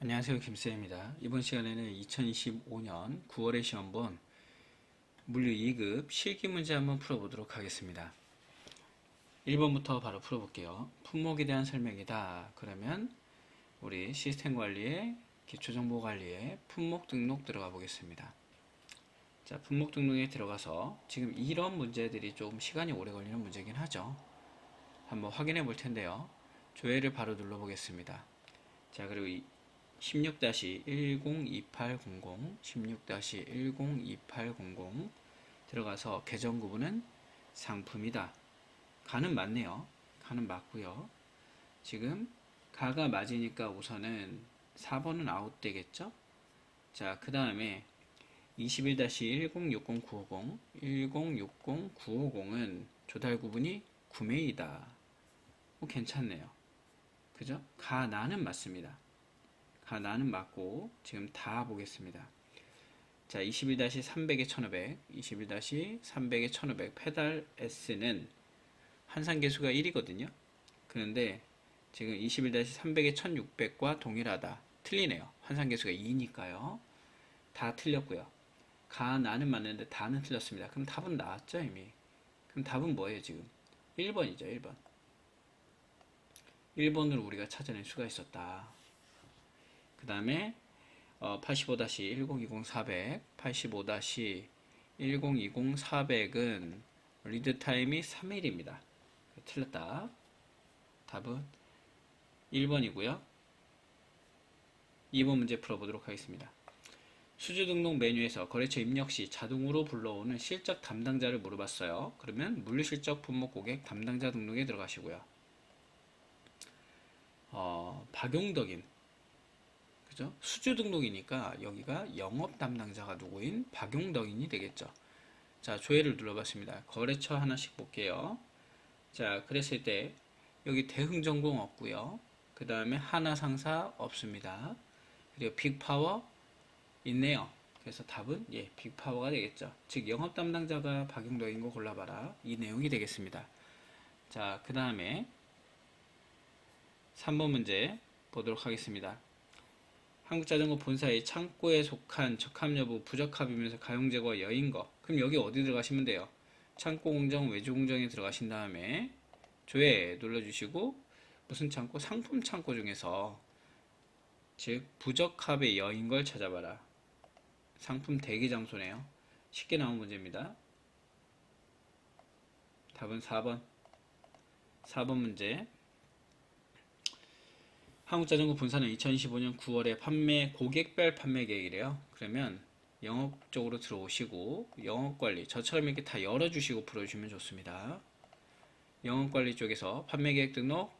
안녕하세요. 김쌤입니다. 이번 시간에는 2025년 9월에 시험 본 물류 2급 실기 문제 한번 풀어보도록 하겠습니다. 1번부터 바로 풀어볼게요. 품목에 대한 설명이다. 그러면 우리 시스템 관리에 기초정보 관리에 품목 등록 들어가 보겠습니다. 자, 품목 등록에 들어가서 지금 이런 문제들이 좀 시간이 오래 걸리는 문제긴 하죠. 한번 확인해 볼 텐데요. 조회를 바로 눌러 보겠습니다. 자, 그리고 16-102800 16-102800 들어가서 계정 구분은 상품이다. 가는 맞네요. 가는 맞고요. 지금 가가 맞으니까 우선은 4번은 아웃 되겠죠. 자, 그 다음에 21-1060-950 1060-950은 조달 구분이 구매이다. 괜찮네요. 그죠? 가 나는 맞습니다. 나는 맞고 지금 다 보겠습니다. 자, 21-300에 1500, 21-300에 1500 페달 S는 환산 계수가 1이거든요. 그런데 지금 21-300에 1600과 동일하다. 틀리네요. 환산 계수가 2니까요. 다 틀렸고요. 나는 맞는데 다는 틀렸습니다. 그럼 답은 나왔죠, 이미. 그럼 답은 뭐예요, 지금? 1번이죠, 1번. 1번으로 우리가 찾아낼 수가 있었다. 그 다음에 85-1020-400 85-1020-400은 리드 타임이 3일입니다. 틀렸다. 답은 1번이고요. 2번 문제 풀어보도록 하겠습니다. 수주 등록 메뉴에서 거래처 입력 시 자동으로 불러오는 실적 담당자를 물어봤어요. 그러면 물류실적 품목 고객 담당자 등록에 들어가시고요. 박용덕인, 그죠? 수주 등록이니까 여기가 영업 담당자가 누구인 박용덕인이 되겠죠. 자, 조회를 눌러봤습니다. 거래처 하나씩 볼게요. 자, 그랬을 때 여기 대흥전공 없고요. 그 다음에 하나상사 없습니다. 그리고 빅파워 있네요. 그래서 답은 빅파워가 되겠죠. 즉 영업 담당자가 박용덕인 거 골라봐라. 이 내용이 되겠습니다. 자, 그 다음에 3번 문제 보도록 하겠습니다. 한국자전거 본사의 창고에 속한 적합 여부 부적합이면서 가용제거와 여인거. 그럼 여기 어디 들어가시면 돼요? 창고 공정, 외주 공정에 들어가신 다음에 조회 눌러주시고 무슨 창고? 상품 창고 중에서 즉 부적합의 여인걸 찾아봐라. 상품 대기 장소네요. 쉽게 나온 문제입니다. 답은 4번. 4번 문제. 한국자전거 본사는 2025년 9월에 고객별 판매 계획이래요. 그러면 영업 쪽으로 들어오시고 영업관리, 저처럼 이렇게 다 열어주시고 풀어주시면 좋습니다. 영업관리 쪽에서 판매 계획 등록,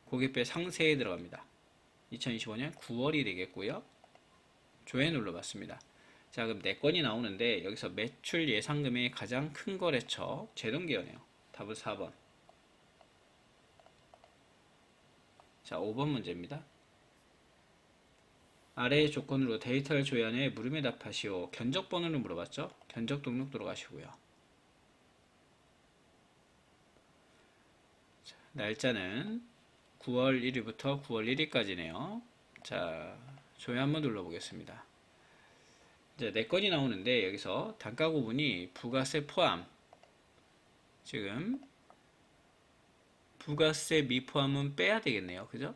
고객별 상세에 들어갑니다. 2025년 9월이 되겠고요. 조회 눌러봤습니다. 자, 그럼 4건이 나오는데 여기서 매출 예상금액이 가장 큰 거래처 제동기업이네요. 답은 4번. 자, 5번 문제입니다. 아래의 조건으로 데이터를 조회하여 물음에 답하시오. 견적 번호를 물어봤죠? 견적 등록 들어가시고요. 자, 날짜는 9월 1일부터 9월 1일까지네요. 자, 조회 한번 눌러보겠습니다. 이제 4건이 나오는데 여기서 단가 구분이 부가세 포함, 지금 부가세 미포함은 빼야 되겠네요. 그죠?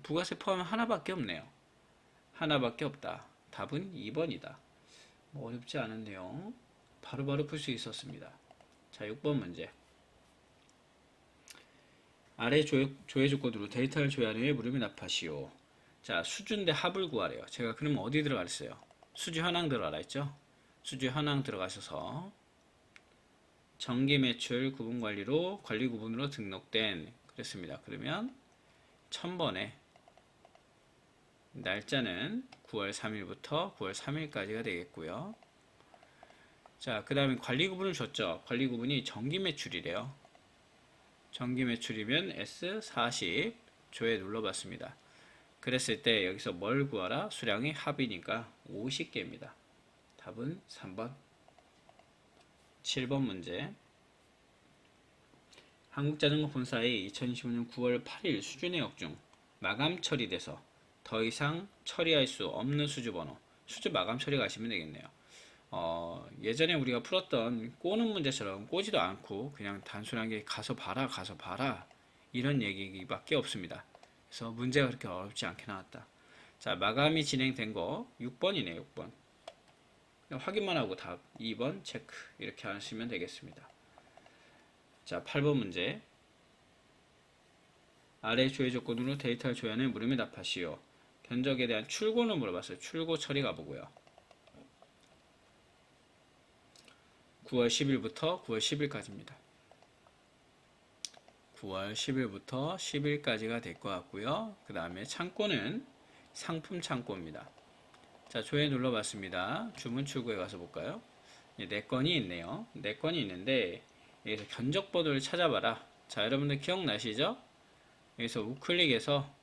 부가세 포함은 하나밖에 없네요. 하나밖에 없다. 답은 2번이다. 뭐 어렵지 않은데요. 바로바로 풀 수 있었습니다. 자, 6번 문제. 아래 조회 조건으로 데이터를 조회하는 후에 물음에 답하시오. 자, 수준 대 합을 구하래요. 제가 그러면 어디 들어가랬어요? 수주 현황 들어가라 했죠? 수주 현황 들어가셔서 정기 매출 구분 관리로 관리 구분으로 등록된 그랬습니다. 그러면 1000번에 날짜는 9월 3일부터 9월 3일까지가 되겠고요. 자, 그 다음에 관리 구분을 줬죠. 관리 구분이 정기 매출이래요. 정기 매출이면 S40 조회 눌러봤습니다. 그랬을 때 여기서 뭘 구하라? 수량이 합이니까 50개입니다. 답은 3번. 7번 문제. 한국자전거 본사의 2025년 9월 8일 수주 내역 중 마감 처리돼서 더 이상 처리할 수 없는 수주 번호, 수주 마감 처리 가시면 되겠네요. 예전에 우리가 풀었던 꼬는 문제처럼 꼬지도 않고 그냥 단순하게 가서 봐라 이런 얘기밖에 없습니다. 그래서 문제가 그렇게 어렵지 않게 나왔다. 자, 마감이 진행된 거 6번이네요. 6번. 확인만 하고 답 2번 체크 이렇게 하시면 되겠습니다. 자, 8번 문제. 아래 조회 조건으로 데이터를 조회하는 물음에 답하시오. 견적에 대한 출고를 물어봤어요. 출고 처리 가보고요. 9월 10일부터 9월 10일까지입니다. 9월 10일부터 10일까지가 될 것 같고요. 그 다음에 창고는 상품 창고입니다. 자, 조회 눌러봤습니다. 주문 출고에 가서 볼까요? 네 건이 있네요. 네 건이 있는데 여기서 견적 번호를 찾아봐라. 자, 여러분들 기억나시죠? 여기서 우클릭해서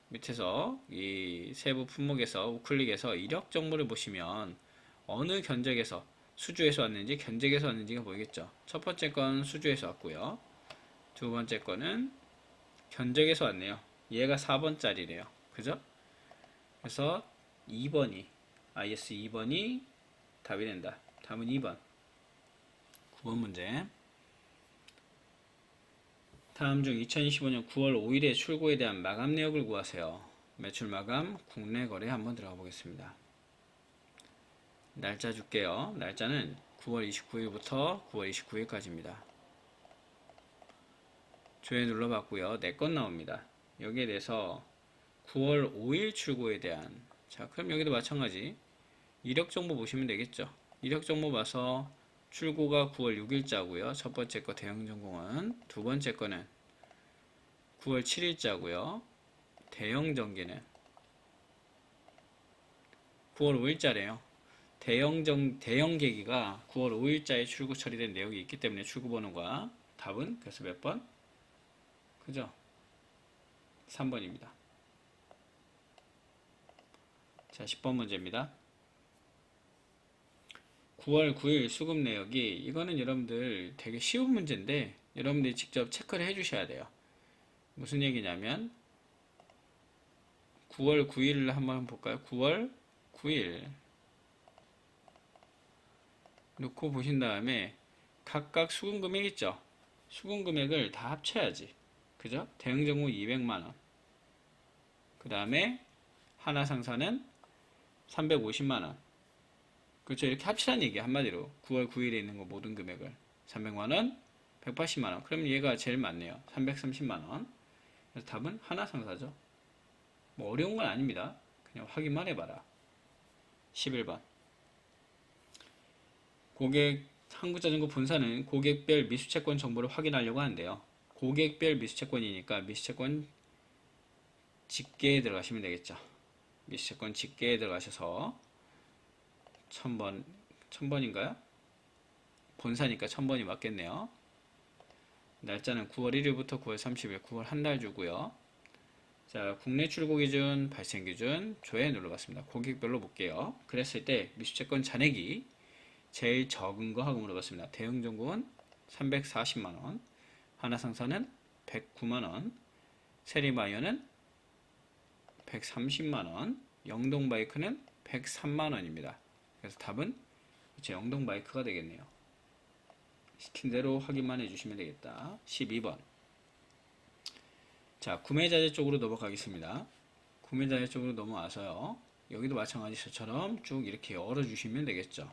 밑에서 이 세부 품목에서 우클릭해서 이력 정보를 보시면 어느 견적에서 수주에서 왔는지 견적에서 왔는지가 보이겠죠. 첫 번째 건 수주에서 왔고요. 두 번째 거는 견적에서 왔네요. 얘가 4번짜리래요. 그죠? 그래서 2번이 IS 2번이 답이 된다. 답은 2번. 9번 문제. 다음 중 2025년 9월 5일의 출고에 대한 마감 내역을 구하세요. 매출 마감 국내 거래 한번 들어가 보겠습니다. 날짜 줄게요. 날짜는 9월 29일부터 9월 29일까지입니다. 조회 눌러봤고요. 4건 나옵니다. 여기에 대해서 9월 5일 출고에 대한, 자, 그럼 여기도 마찬가지 이력 정보 보시면 되겠죠. 이력 정보 봐서 출고가 9월 6일자고요. 첫 번째 거 대형전공은, 두 번째 거는 9월 7일자고요. 대형전기는 9월 5일자래요. 대형계기가 9월 5일자에 출고 처리된 내역이 있기 때문에 출고번호가 답은 그래서 몇 번? 그죠? 3번입니다. 자, 10번 문제입니다. 9월 9일 수급 내역이, 이거는 여러분들 되게 쉬운 문제인데 여러분들이 직접 체크를 해 주셔야 돼요. 무슨 얘기냐면 9월 9일을 한번 볼까요? 9월 9일 놓고 보신 다음에 각각 수금 금액 있죠? 수금 금액을 다 합쳐야지. 그죠? 대형전공 200만원. 그 다음에 하나상사는 350만원. 그렇죠? 이렇게 합치라는 얘기야, 한마디로. 9월 9일에 있는 거 모든 금액을. 300만원, 180만원. 그럼 얘가 제일 많네요. 330만원. 그래서 답은 하나상사죠. 뭐 어려운 건 아닙니다. 그냥 확인만 해봐라. 11번. 한국자전거 본사는 고객별 미수채권 정보를 확인하려고 하는데요. 고객별 미수채권이니까 미수채권 집계에 들어가시면 되겠죠. 미수채권 집계에 들어가셔서 1000번인가요? 본사니까 1000번이 맞겠네요. 날짜는 9월 1일부터 9월 30일, 9월 한 달 주고요. 자, 국내 출고 기준, 발생 기준, 조회 눌러봤습니다. 고객별로 볼게요. 그랬을 때 미수채권 잔액이 제일 적은 거 하고 물어봤습니다. 대형전공은 340만원, 하나상사는 109만원, 세리마이어는 130만원, 영동바이크는 103만원입니다. 그래서 답은 그쵸, 영동바이크가 되겠네요. 시킨 대로 확인만 해주시면 되겠다. 12번. 자, 구매자재 쪽으로 넘어가겠습니다. 구매자재 쪽으로 넘어와서요. 여기도 마찬가지 저처럼 쭉 이렇게 열어주시면 되겠죠.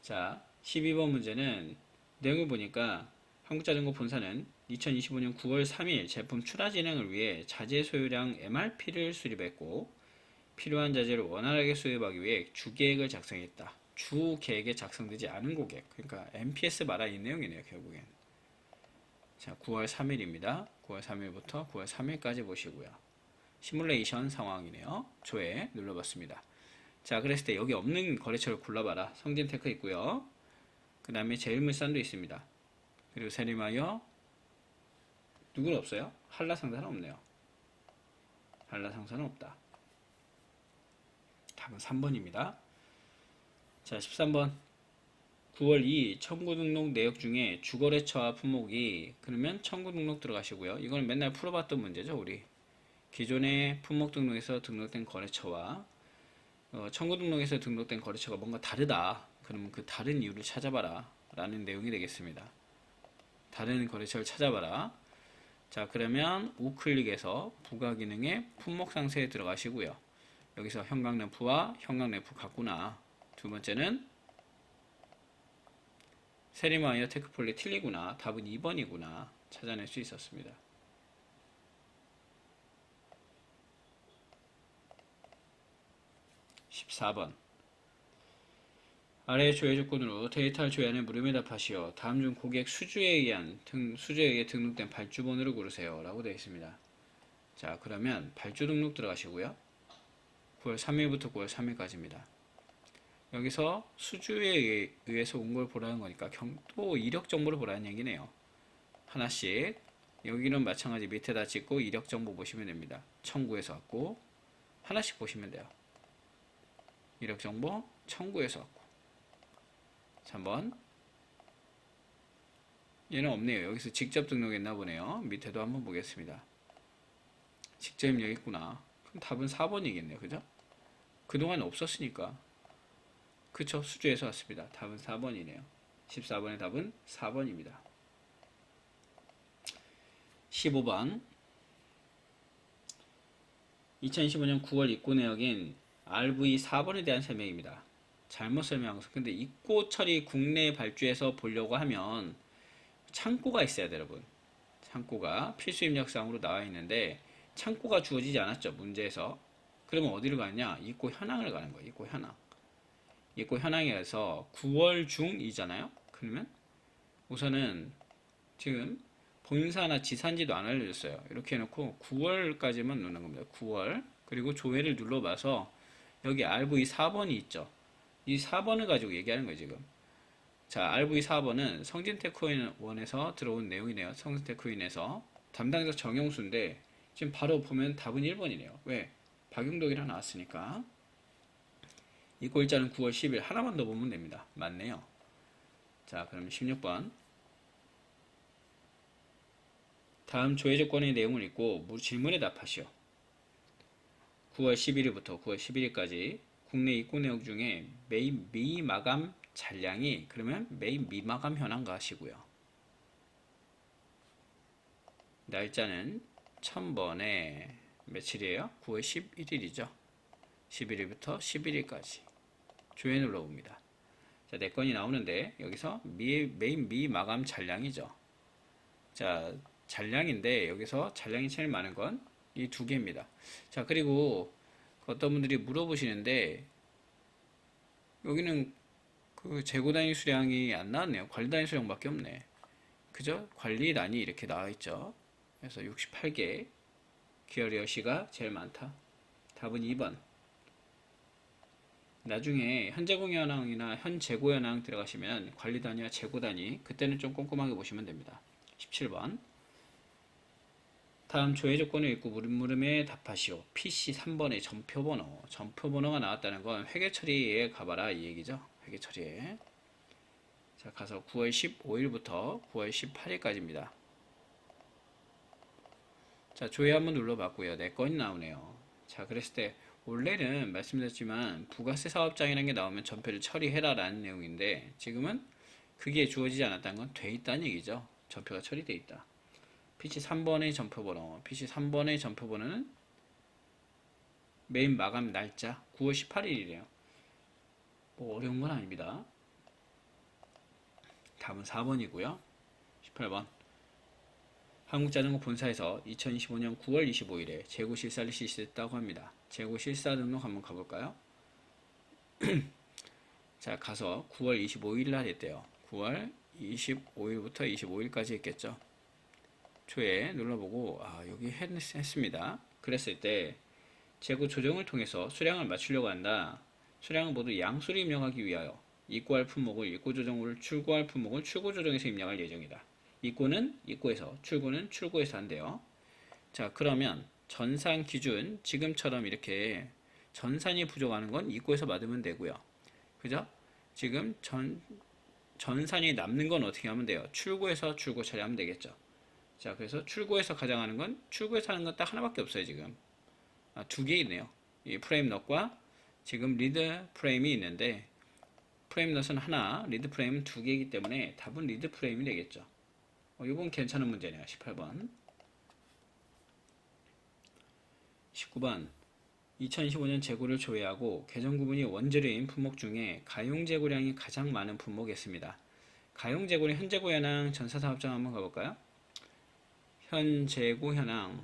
자, 12번 문제는 내용을 보니까 한국자전거 본사는 2025년 9월 3일 제품 출하 진행을 위해 자재 소유량 MRP를 수립했고 필요한 자재를 원활하게 수입하기 위해 주계획을 작성했다. 주계획에 작성되지 않은 고객, 그러니까 MPS 말아 이 내용이네요, 결국엔. 자, 9월 3일입니다. 9월 3일부터 9월 3일까지 보시고요. 시뮬레이션 상황이네요. 조회 눌러봤습니다. 자, 그랬을 때 여기 없는 거래처를 골라봐라. 성진테크 있고요. 그 다음에 제일물산도 있습니다. 그리고 세리마이어 누구는 없어요? 한라상사는 없네요. 한라상사는 없다. 답은 3번입니다. 자, 13번. 9월 2 청구 등록 내역 중에 주거래처와 품목이 그러면 청구 등록 들어가시고요. 이거는 맨날 풀어봤던 문제죠. 우리 기존의 품목 등록에서 등록된 거래처와 청구 등록에서 등록된 거래처가 뭔가 다르다. 그러면 그 다른 이유를 찾아봐라 라는 내용이 되겠습니다. 다른 거래처를 찾아봐라. 자, 그러면 우클릭에서 부가기능의 품목 상세에 들어가시고요. 여기서 형광램프와 형광램프 같구나. 두 번째는 세리마이어 테크폴리 틀리구나. 답은 2번이구나. 찾아낼 수 있었습니다. 14번 아래의 조회 조건으로 데이터를 조회하는 물음에 답하시오. 다음 중 고객 수주에 의해 등록된 발주번호를 고르세요. 라고 되어 있습니다. 자, 그러면 발주 등록 들어가시고요. 9월 3일부터 9월 3일까지입니다. 여기서 수주에 의해서 온 걸 보라는 거니까 또 이력 정보를 보라는 얘기네요. 하나씩 여기는 마찬가지 밑에다 찍고 이력 정보 보시면 됩니다. 청구해서 왔고 하나씩 보시면 돼요. 이력 정보 청구해서 왔고 3번 얘는 없네요. 여기서 직접 등록했나 보네요. 밑에도 한번 보겠습니다. 직접 입력했구나. 그럼 답은 4번이겠네요. 그죠? 그동안 없었으니까. 그쵸? 수주에서 왔습니다. 답은 4번이네요. 14번의 답은 4번입니다. 15번 2025년 9월 입고 내역인 RV 4번에 대한 설명입니다. 잘못 설명한 것은 근데 입고 처리 국내 발주에서 보려고 하면 창고가 있어야 돼요, 여러분. 창고가 필수 입력사항으로 나와 있는데 창고가 주어지지 않았죠, 문제에서. 그러면 어디를 가느냐? 입고 현황을 가는 거예요. 입고 현황. 입고 현황에서 9월 중이잖아요. 그러면 우선은 지금 본사나 지산지도 안 알려줬어요. 이렇게 해놓고 9월까지만 누르는 겁니다. 9월. 그리고 조회를 눌러봐서 여기 RV 4번이 있죠. 이 4번을 가지고 얘기하는 거예요, 지금. 자, RV 4번은 성진테크원에서 들어온 내용이네요. 성진테크원에서 담당자 정영수인데 지금 바로 보면 답은 1번이네요. 왜? 박용덕이라 나왔으니까. 입고 일자는 9월 10일 하나만 더 보면 됩니다. 맞네요. 자, 그럼 16번. 다음 조회 조건의 내용을 읽고 질문에 답하시오. 9월 11일부터 9월 11일까지 국내 입고 내역 중에 매입 미마감 잔량이 그러면 매입 미마감 현황 가시고요. 날짜는 1000번에 며칠이에요? 9월 11일이죠. 11일부터 11일까지 조회 눌러봅니다. 자, 4건이 나오는데 여기서 매입 미마감 잔량이죠. 자, 잔량인데 여기서 잔량이 제일 많은 건 이 두 개입니다. 자, 그리고 어떤 분들이 물어보시는데 여기는 그 재고 단위 수량이 안 나왔네요. 관리 단위 수량밖에 없네. 그죠? 관리 단위 이렇게 나와 있죠. 그래서 68개 기어리어시가 제일 많다. 답은 2번. 나중에 현재공 현황이나 현재고 현황 들어가시면 관리 단위와 재고 단위 그때는 좀 꼼꼼하게 보시면 됩니다. 17번. 다음 조회 조건을 읽고 물음에 답하시오. PC 3번의 점표번호. 점표번호가 나왔다는 건 회계 처리에 가봐라 이 얘기죠. 회계 처리에. 자, 가서 9월 15일부터 9월 18일까지입니다. 자, 조회 한번 눌러봤고요. 4건이 나오네요. 자, 그랬을 때 원래는 말씀드렸지만 부가세 사업장이라는 게 나오면 점표를 처리해라 라는 내용인데 지금은 그게 주어지지 않았다는 건 돼 있다는 얘기죠. 점표가 처리돼 있다. PC 3번의 점표번호. PC 3번의 점표번호는 매입 마감 날짜 9월 18일이래요. 뭐 어려운 건 아닙니다. 답은 4번이고요. 18번. 한국자전거 본사에서 2025년 9월 25일에 재고 실사를 실시했다고 합니다. 재고 실사 등록 한번 가볼까요? 자, 가서 9월 25일 날 했대요. 9월 25일부터 25일까지 했겠죠. 조회 눌러보고 여기 했습니다. 그랬을 때 재고 조정을 통해서 수량을 맞추려고 한다. 수량은 모두 양수를 입력하기 위하여 입고할 품목을 입고 조정을 출고할 품목을 출고 조정해서 입력할 예정이다. 입고는 입고에서 출고는 출고에서 한대요. 자, 그러면 전산 기준 지금처럼 이렇게 전산이 부족하는 건 입고에서 받으면 되고요. 그죠? 지금 전산이 남는 건 어떻게 하면 돼요? 출구에서 출구 처리하면 되겠죠. 자, 그래서 출구에서 가장하는 건, 출구에서 하는 건 딱 하나밖에 없어요, 지금. 두 개 있네요. 이 프레임 넛과 지금 리드 프레임이 있는데, 프레임 넛은 하나, 리드 프레임은 두 개이기 때문에 답은 리드 프레임이 되겠죠. 이건 괜찮은 문제네요. 18번. 19번. 2025년 재고를 조회하고 계정 구분이 원재료인 품목 중에 가용 재고량이 가장 많은 품목이 있습니다. 가용 재고량 현재고 현황 전사사업장 한번 가볼까요? 현재고 현황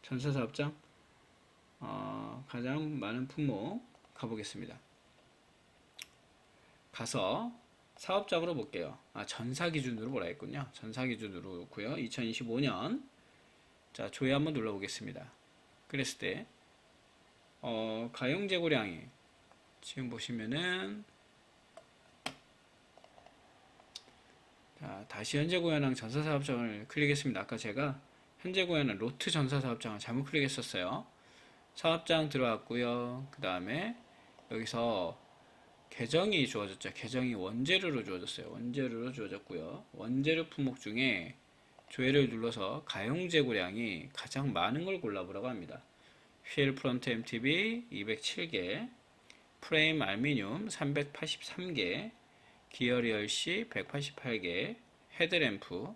전사사업장 가장 많은 품목 가보겠습니다. 가서 사업장으로 볼게요. 전사 기준으로 보라 했군요. 전사 기준으로 고요. 2025년 자, 조회 한번 눌러보겠습니다. 그랬을 때 가용 재고량이 지금 보시면은 자, 다시 현재고 현황 전사사업장을 클릭했습니다. 아까 제가 현재고 현황 로트 전사사업장을 잘못 클릭했었어요. 사업장 들어왔고요. 그 다음에 여기서 계정이 주어졌죠. 계정이 원재료로 주어졌어요. 원재료로 주어졌고요. 원재료 품목 중에 조회를 눌러서 가용 재고량이 가장 많은 걸 골라보라고 합니다. 휠 프론트 MTB 207개, 프레임 알미늄 383개, 기어 리얼C 188개, 헤드램프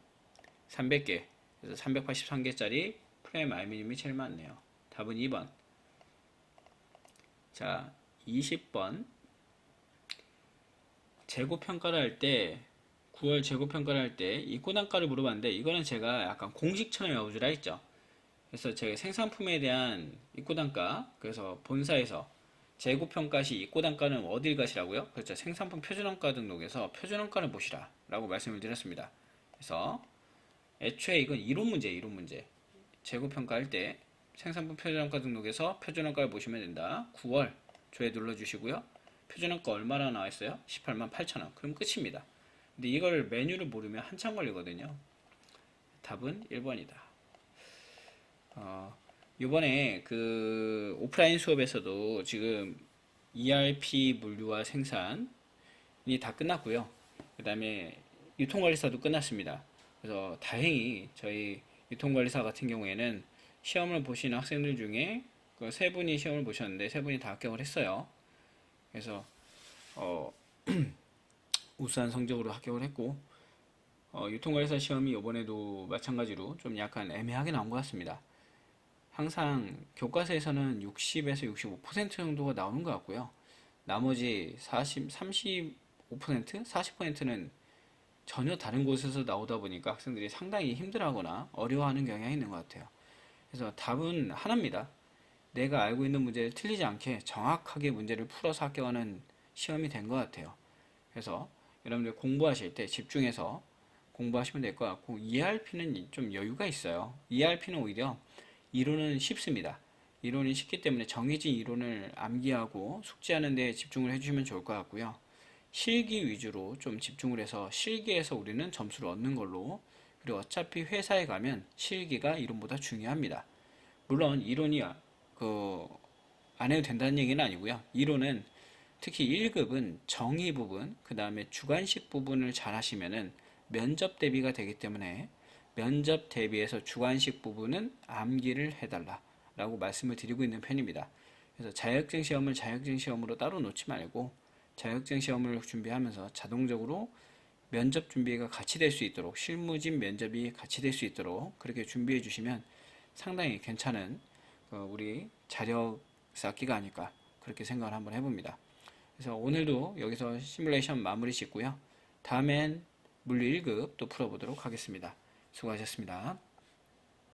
300개. 그래서 383개짜리 프레임 알미늄이 제일 많네요. 답은 2번. 자, 20번. 재고평가를 할 때 9월 재고평가를 할 때 입고단가를 물어봤는데 이거는 제가 약간 공식처럼 외워주라 했죠. 그래서 제가 생산품에 대한 입고단가, 그래서 본사에서 재고평가 시 입고단가는 어딜 가시라고요? 그렇죠. 생산품 표준원가 등록에서 표준원가를 보시라 라고 말씀을 드렸습니다. 그래서 애초에 이건 이론 문제예요. 이론 문제. 재고평가할 때 생산품 표준원가 등록에서 표준원가를 보시면 된다. 9월 조회 눌러주시고요. 표준원가 얼마나 나와있어요? 188,000원. 그럼 끝입니다. 근데 이걸 메뉴를 모르면 한참 걸리거든요. 답은 1번이다. 요번에 그 오프라인 수업에서도 지금 ERP 물류와 생산이 다 끝났고요. 그 다음에 유통관리사도 끝났습니다. 그래서 다행히 저희 유통관리사 같은 경우에는 시험을 보시는 학생들 중에 그 세 분이 시험을 보셨는데 세 분이 다 합격을 했어요. 그래서 우수한 성적으로 합격을 했고 유통관리사 시험이 이번에도 마찬가지로 좀 약간 애매하게 나온 것 같습니다. 항상 교과서에서는 60에서 65% 정도가 나오는 것 같고요. 나머지 35%, 40%는 전혀 다른 곳에서 나오다 보니까 학생들이 상당히 힘들어하거나 어려워하는 경향이 있는 것 같아요. 그래서 답은 하나입니다. 내가 알고 있는 문제를 틀리지 않게 정확하게 문제를 풀어서 합격하는 시험이 된 것 같아요. 그래서 여러분들 공부하실 때 집중해서 공부하시면 될 것 같고 ERP는 좀 여유가 있어요. ERP는 오히려 이론은 쉽습니다. 이론이 쉽기 때문에 정해진 이론을 암기하고 숙지하는 데 집중을 해주시면 좋을 것 같고요. 실기 위주로 좀 집중을 해서 실기에서 우리는 점수를 얻는 걸로, 그리고 어차피 회사에 가면 실기가 이론보다 중요합니다. 물론 이론이 안 해도 된다는 얘기는 아니고요. 이론은 특히 1급은 정의 부분, 그 다음에 주관식 부분을 잘 하시면은 면접 대비가 되기 때문에 면접 대비해서 주관식 부분은 암기를 해달라 라고 말씀을 드리고 있는 편입니다. 그래서 자격증 시험을 자격증 시험으로 따로 놓지 말고 자격증 시험을 준비하면서 자동적으로 면접 준비가 같이 될 수 있도록, 실무진 면접이 같이 될 수 있도록 그렇게 준비해 주시면 상당히 괜찮은 우리 자력 쌓기가 아닐까 그렇게 생각을 한번 해봅니다. 그래서 오늘도 여기서 시뮬레이션 마무리 짓고요. 다음엔 물리 1급 또 풀어보도록 하겠습니다. 수고하셨습니다.